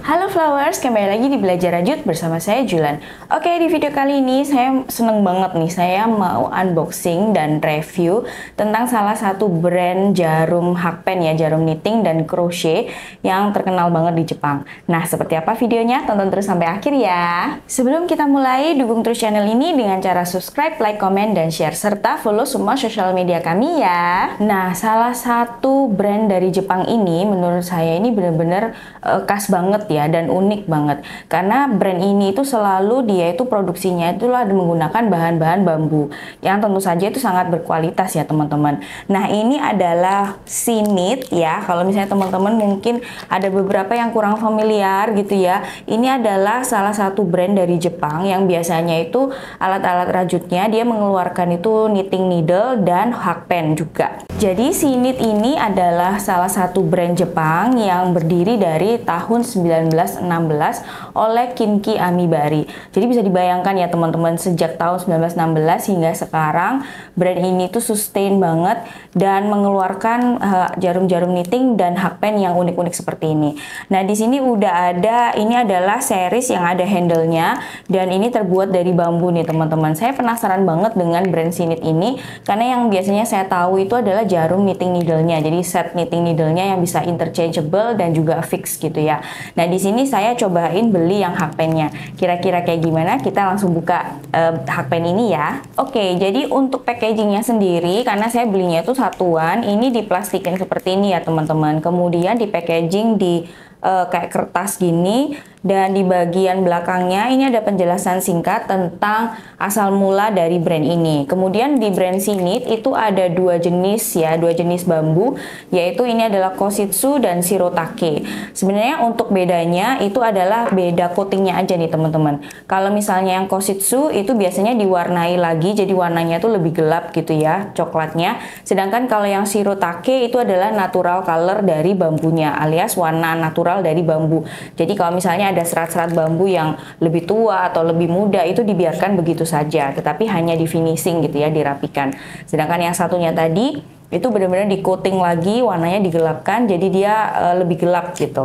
Halo Flowers, kembali lagi di Belajar Rajut bersama saya Julan. Oke, di video kali ini saya seneng banget nih, saya mau unboxing dan review tentang salah satu brand jarum hakpen ya, jarum knitting dan crochet yang terkenal banget di Jepang. Nah, seperti apa videonya? Tonton terus sampai akhir ya. Sebelum kita mulai, dukung terus channel ini dengan cara subscribe, like, komen, dan share, serta follow semua sosial media kami ya. Nah, salah satu brand dari Jepang ini menurut saya ini bener-bener khas banget ya, dan unik banget karena brand ini itu selalu dia itu produksinya itulah menggunakan bahan-bahan bambu yang tentu saja itu sangat berkualitas ya teman-teman. Nah, ini adalah Shiknit ya. Kalau misalnya teman-teman mungkin ada beberapa yang kurang familiar gitu ya, ini adalah salah satu brand dari Jepang yang biasanya itu alat-alat rajutnya dia mengeluarkan itu knitting needle dan hakpen juga. Jadi Shiknit ini adalah salah satu brand Jepang yang berdiri dari tahun 1916 oleh Kinki Amibari. Jadi bisa dibayangkan ya teman-teman, sejak tahun 1916 hingga sekarang brand ini tuh sustain banget dan mengeluarkan jarum-jarum knitting dan hakpen yang unik-unik seperti ini. Nah, di sini udah ada, ini adalah series yang ada handle-nya dan ini terbuat dari bambu nih teman-teman. Saya penasaran banget dengan brand Shiknit ini karena yang biasanya saya tahu itu adalah jarum knitting needle-nya. Jadi set knitting needle-nya yang bisa interchangeable dan juga fix gitu ya. Nah, di sini saya cobain beli yang hakpennya. Kira-kira kayak gimana? Kita langsung buka hakpen ini ya. Oke, jadi untuk packagingnya sendiri, karena saya belinya itu satuan, ini diplastikin seperti ini ya teman-teman. Kemudian di packaging di kayak kertas gini, dan di bagian belakangnya ini ada penjelasan singkat tentang asal mula dari brand ini. Kemudian di brand Shiknit itu ada dua jenis ya, dua jenis bambu, yaitu ini adalah Koshitsu dan Shirotake. Sebenarnya untuk bedanya itu adalah beda coatingnya aja nih teman-teman. Kalau misalnya yang Koshitsu itu biasanya diwarnai lagi, jadi warnanya tuh lebih gelap gitu ya, coklatnya. Sedangkan kalau yang Shirotake itu adalah natural color dari bambunya, alias warna natural dari bambu. Jadi kalau misalnya ada serat-serat bambu yang lebih tua atau lebih muda itu dibiarkan begitu saja, tetapi hanya di finishing gitu ya, dirapikan. Sedangkan yang satunya tadi itu benar-benar di coating lagi, warnanya digelapkan, jadi dia lebih gelap gitu.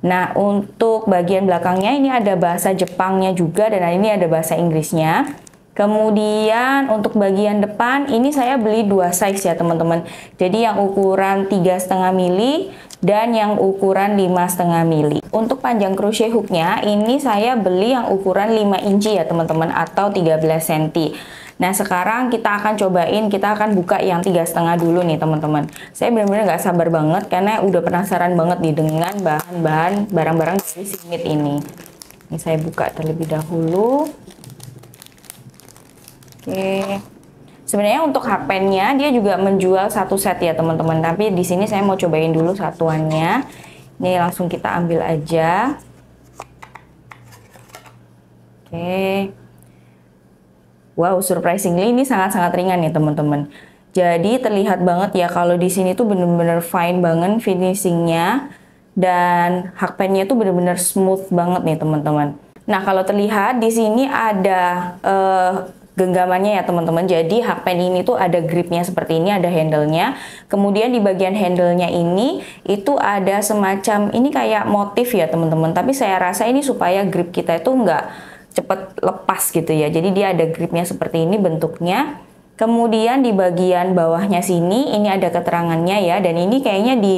Nah, untuk bagian belakangnya ini ada bahasa Jepangnya juga dan ini ada bahasa Inggrisnya. Kemudian untuk bagian depan ini saya beli dua size ya teman-teman. Jadi yang ukuran 3,5 mili dan yang ukuran 5,5 mili. Untuk panjang crochet hooknya ini saya beli yang ukuran 5 inci ya teman-teman, atau 13 cm. Nah, sekarang kita akan cobain, kita akan buka yang 3,5 dulu nih teman-teman. Saya benar-benar nggak sabar banget karena udah penasaran banget nih dengan bahan-bahan barang-barang dari Shiknit ini. Ini saya buka terlebih dahulu. Oke. Sebenarnya untuk hakpennya dia juga menjual satu set ya teman-teman, tapi di sini saya mau cobain dulu satuannya. Ini langsung kita ambil aja. Oke. Wow, surprisingly ini sangat-sangat ringan ya teman-teman. Jadi terlihat banget ya kalau di sini tuh bener-bener fine banget finishingnya, dan hakpennya tuh bener-bener smooth banget nih teman-teman. Nah, kalau terlihat di sini ada genggamannya ya teman-teman. Jadi hakpen ini tuh ada gripnya seperti ini, ada handle-nya. Kemudian di bagian handle-nya ini itu ada semacam ini kayak motif ya teman-teman. Tapi saya rasa ini supaya grip kita itu nggak cepet lepas gitu ya. Jadi dia ada gripnya seperti ini bentuknya. Kemudian di bagian bawahnya sini ini ada keterangannya ya, dan ini kayaknya di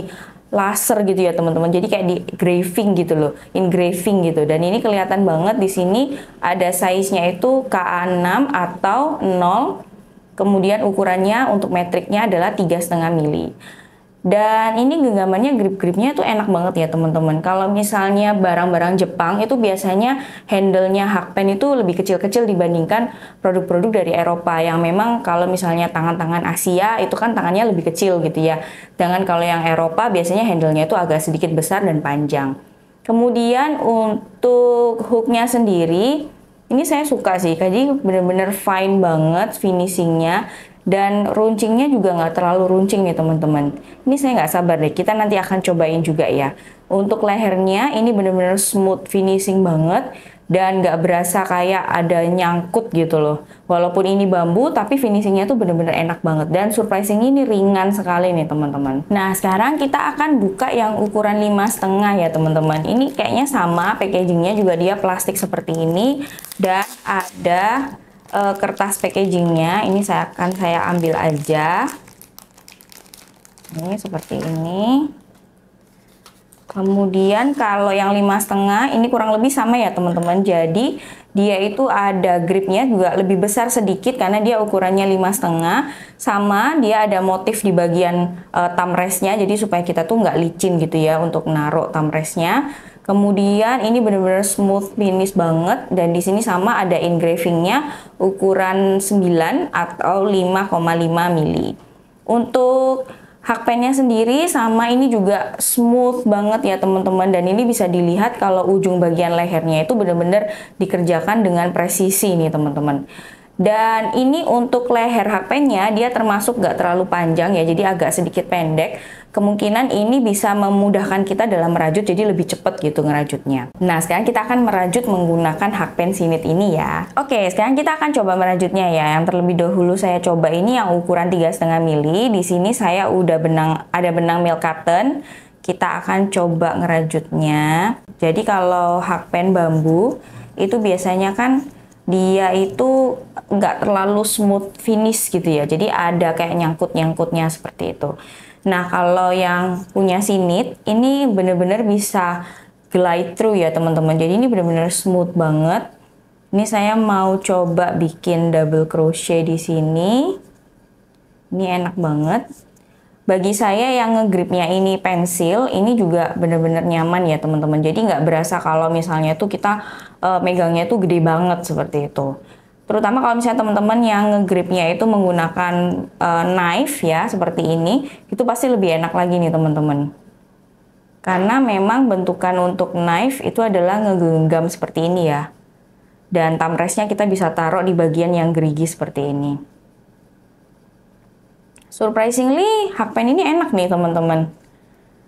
laser gitu ya teman-teman, jadi kayak di engraving gitu loh, engraving gitu. Dan ini kelihatan banget di sini ada size-nya itu KA6 atau 0. Kemudian ukurannya untuk metriknya adalah 3,5 mili. Dan ini genggamannya, grip-gripnya tuh enak banget ya teman-teman. Kalau misalnya barang-barang Jepang itu biasanya handle-nya hakpen itu lebih kecil-kecil dibandingkan produk-produk dari Eropa yang memang kalau misalnya tangan-tangan Asia itu kan tangannya lebih kecil gitu ya. Dengan kalau yang Eropa biasanya handle-nya itu agak sedikit besar dan panjang. Kemudian untuk hook-nya sendiri ini saya suka sih, jadi bener-bener fine banget finishingnya. Dan runcingnya juga nggak terlalu runcing nih teman-teman. Ini saya nggak sabar deh, kita nanti akan cobain juga ya. Untuk lehernya ini bener-bener smooth finishing banget dan nggak berasa kayak ada nyangkut gitu loh. Walaupun ini bambu tapi finishingnya tuh bener-bener enak banget dan surprising ini ringan sekali nih teman-teman. Nah sekarang kita akan buka yang ukuran 5,5 ya teman-teman. Ini kayaknya sama, packagingnya juga dia plastik seperti ini dan ada kertas packagingnya. Ini saya ambil aja. Ini seperti ini. Kemudian kalau yang 5,5 ini kurang lebih sama ya teman-teman. Jadi dia itu ada gripnya juga lebih besar sedikit karena dia ukurannya 5,5. Sama dia ada motif di bagian thumb restnya. Jadi supaya kita tuh nggak licin gitu ya untuk naruh thumb restnya. Kemudian ini benar-benar smooth finish banget dan di sini sama ada engravingnya ukuran 9 atau 5,5 mili. Untuk hakpennya sendiri sama ini juga smooth banget ya teman-teman, dan ini bisa dilihat kalau ujung bagian lehernya itu benar-benar dikerjakan dengan presisi nih teman-teman. Dan ini untuk leher hakpennya dia termasuk gak terlalu panjang ya, jadi agak sedikit pendek. Kemungkinan ini bisa memudahkan kita dalam merajut, jadi lebih cepat gitu ngerajutnya. Nah sekarang kita akan merajut menggunakan hakpen sinit ini ya. Oke, sekarang kita akan coba merajutnya ya. Yang terlebih dahulu saya coba ini yang ukuran 3,5 mili. Di sini saya udah ada benang milk cotton. Kita akan coba ngerajutnya. Jadi kalau hakpen bambu itu biasanya kan dia itu nggak terlalu smooth finish gitu ya, jadi ada kayak nyangkut-nyangkutnya seperti itu. Nah kalau yang punya sinit ini bener-bener bisa glide through ya teman-teman, jadi ini bener-bener smooth banget. Ini saya mau coba bikin double crochet di sini. Ini enak banget. Bagi saya yang ngegripnya ini pensil, ini juga bener-bener nyaman ya teman-teman. Jadi nggak berasa kalau misalnya tuh kita megangnya tuh gede banget seperti itu. Terutama kalau misalnya teman-teman yang ngegripnya itu menggunakan knife ya seperti ini, itu pasti lebih enak lagi nih teman-teman. Karena memang bentukan untuk knife itu adalah ngegenggam seperti ini ya. Dan thumb restnya kita bisa taruh di bagian yang gerigi seperti ini. Surprisingly, hakpen ini enak nih teman-teman.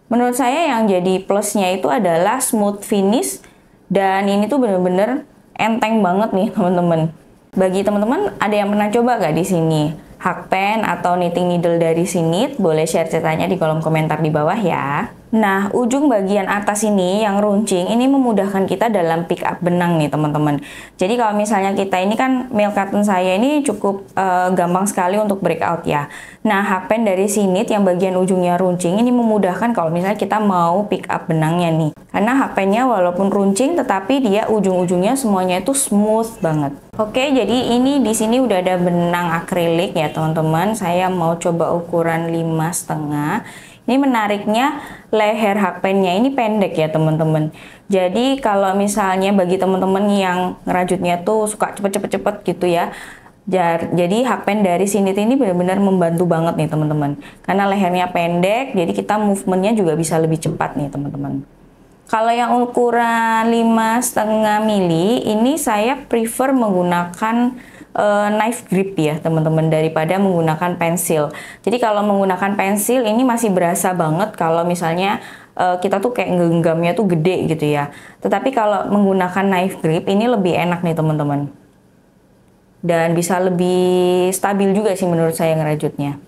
Menurut saya yang jadi plusnya itu adalah smooth finish dan ini tuh bener-bener enteng banget nih teman-teman. Bagi teman-teman ada yang pernah coba gak di sini hakpen atau knitting needle dari Sinit? Boleh share ceritanya di kolom komentar di bawah ya. Nah, ujung bagian atas ini yang runcing ini memudahkan kita dalam pick up benang nih teman-teman. Jadi kalau misalnya kita ini kan milk cotton saya ini cukup gampang sekali untuk breakout ya. Nah, hakpen dari Sinit yang bagian ujungnya runcing ini memudahkan kalau misalnya kita mau pick up benangnya nih. Karena hakpennya walaupun runcing tetapi dia ujung-ujungnya semuanya itu smooth banget. Oke, jadi ini di sini udah ada benang akrilik ya teman-teman. Saya mau coba ukuran 5,5. Ini menariknya leher hakpennya ini pendek ya teman-teman. Jadi kalau misalnya bagi teman-teman yang ngerajutnya tuh suka cepet-cepet gitu ya, jadi hakpen dari Sinit ini benar-benar membantu banget nih teman-teman. Karena lehernya pendek, jadi kita movementnya juga bisa lebih cepat nih teman-teman. Kalau yang ukuran 5,5 mili, ini saya prefer menggunakan knife grip ya teman-teman daripada menggunakan pensil. Jadi kalau menggunakan pensil ini masih berasa banget kalau misalnya kita tuh kayak genggamnya tuh gede gitu ya. Tetapi kalau menggunakan knife grip ini lebih enak nih teman-teman. Dan bisa lebih stabil juga sih menurut saya ngerajutnya.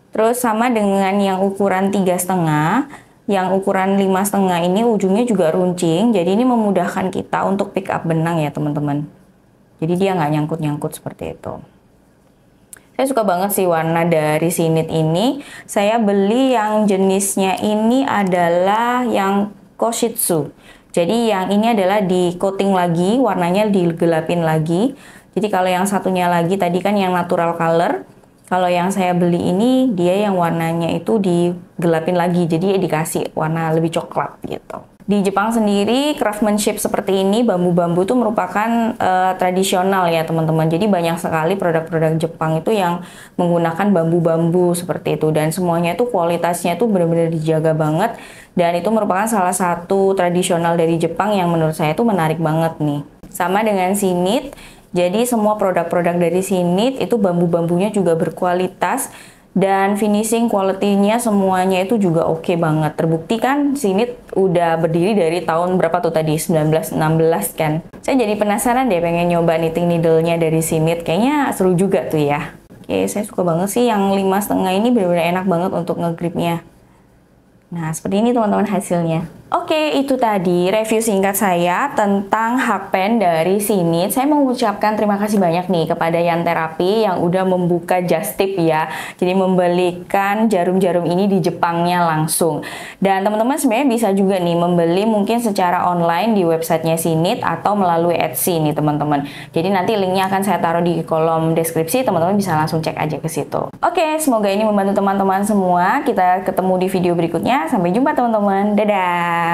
Terus sama dengan yang ukuran 3,5, yang ukuran 5,5 ini ujungnya juga runcing. Jadi ini memudahkan kita untuk pick up benang ya teman-teman. Jadi dia nggak nyangkut-nyangkut seperti itu. Saya suka banget sih warna dari Sinit ini. Saya beli yang jenisnya ini adalah yang Koshitsu. Jadi yang ini adalah di coating lagi, warnanya digelapin lagi. Jadi kalau yang satunya lagi tadi kan yang natural color. Kalau yang saya beli ini dia yang warnanya itu digelapin lagi. Jadi dikasih warna lebih coklat gitu. Di Jepang sendiri, craftsmanship seperti ini, bambu-bambu itu merupakan tradisional ya teman-teman. Jadi banyak sekali produk-produk Jepang itu yang menggunakan bambu-bambu seperti itu. Dan semuanya itu kualitasnya itu benar-benar dijaga banget. Dan itu merupakan salah satu tradisional dari Jepang yang menurut saya itu menarik banget nih. Sama dengan Sinit, Jadi semua produk-produk dari Sinit itu bambu-bambunya juga berkualitas dan finishing quality-nya semuanya itu juga oke banget. Terbukti kan Sinit udah berdiri dari tahun berapa tuh tadi? 1916 kan. Saya jadi penasaran deh pengen nyoba knitting needle-nya dari Sinit. Kayaknya seru juga tuh ya. Oke, saya suka banget sih yang 5,5 ini, benar-benar enak banget untuk ngegripnya. Nah, seperti ini teman-teman hasilnya. Oke, itu tadi review singkat saya tentang hakpen dari Sinit. Saya mau mengucapkan terima kasih banyak nih kepada Yan Terapi yang udah membuka just tip ya. Jadi membelikan jarum-jarum ini di Jepangnya langsung. Dan teman-teman sebenarnya bisa juga nih membeli mungkin secara online di websitenya Sinit atau melalui Etsy nih teman-teman. Jadi nanti linknya akan saya taruh di kolom deskripsi, teman-teman bisa langsung cek aja ke situ. Oke, semoga ini membantu teman-teman semua. Kita ketemu di video berikutnya. Sampai jumpa teman-teman. Dadah!